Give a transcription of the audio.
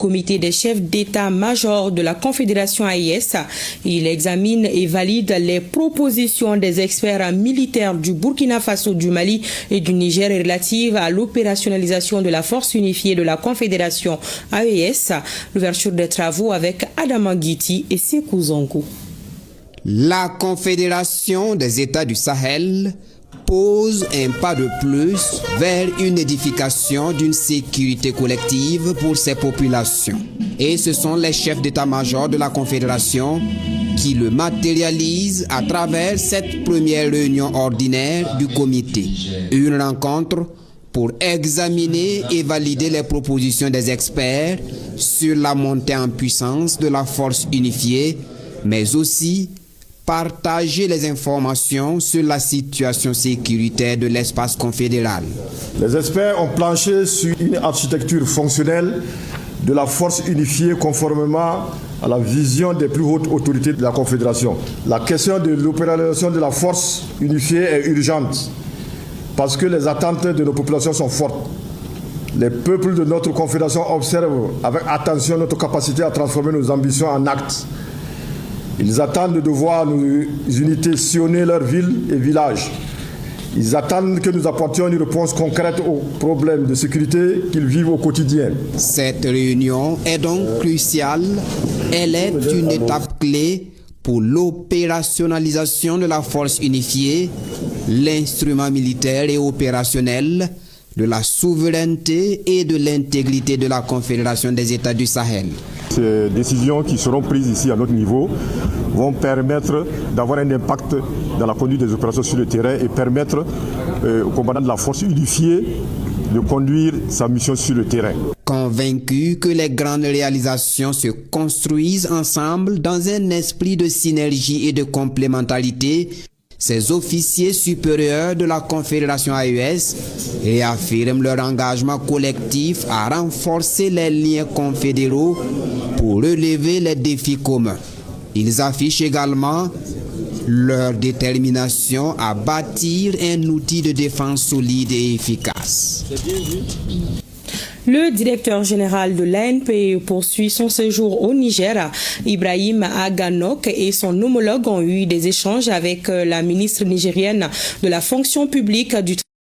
Comité des chefs d'état-major de la Confédération AES. Il examine et valide les propositions des experts militaires du Burkina Faso, du Mali et du Niger relatives à l'opérationnalisation de la force unifiée de la Confédération AES. L'ouverture des travaux avec Adama Guiti et Sekou Zongo. La Confédération des États du Sahel pose un pas de plus vers une édification d'une sécurité collective pour ses populations. Et ce sont les chefs d'état-major de la Confédération qui le matérialisent à travers cette première réunion ordinaire du comité. Une rencontre pour examiner et valider les propositions des experts sur la montée en puissance de la force unifiée, mais aussi partager les informations sur la situation sécuritaire de l'espace confédéral. Les experts ont planché sur une architecture fonctionnelle de la force unifiée conformément à la vision des plus hautes autorités de la Confédération. La question de l'opérationnalisation de la force unifiée est urgente parce que les attentes de nos populations sont fortes. Les peuples de notre Confédération observent avec attention notre capacité à transformer nos ambitions en actes. Ils attendent de voir nos unités sillonner leurs villes et villages. Ils attendent que nous apportions une réponse concrète aux problèmes de sécurité qu'ils vivent au quotidien. Cette réunion est donc cruciale. Elle est une étape clé pour l'opérationnalisation de la force unifiée, l'instrument militaire et opérationnel de la souveraineté et de l'intégrité de la Confédération des États du Sahel. Ces décisions qui seront prises ici à notre niveau vont permettre d'avoir un impact dans la conduite des opérations sur le terrain et permettre au commandant de la force unifiée de conduire sa mission sur le terrain. Convaincu que les grandes réalisations se construisent ensemble dans un esprit de synergie et de complémentarité, ces officiers supérieurs de la Confédération AES réaffirment leur engagement collectif à renforcer les liens confédéraux pour relever les défis communs. Ils affichent également leur détermination à bâtir un outil de défense solide et efficace. Le directeur général de l'ANPE poursuit son séjour au Niger. Ibrahim Aganok et son homologue ont eu des échanges avec la ministre nigérienne de la fonction publique du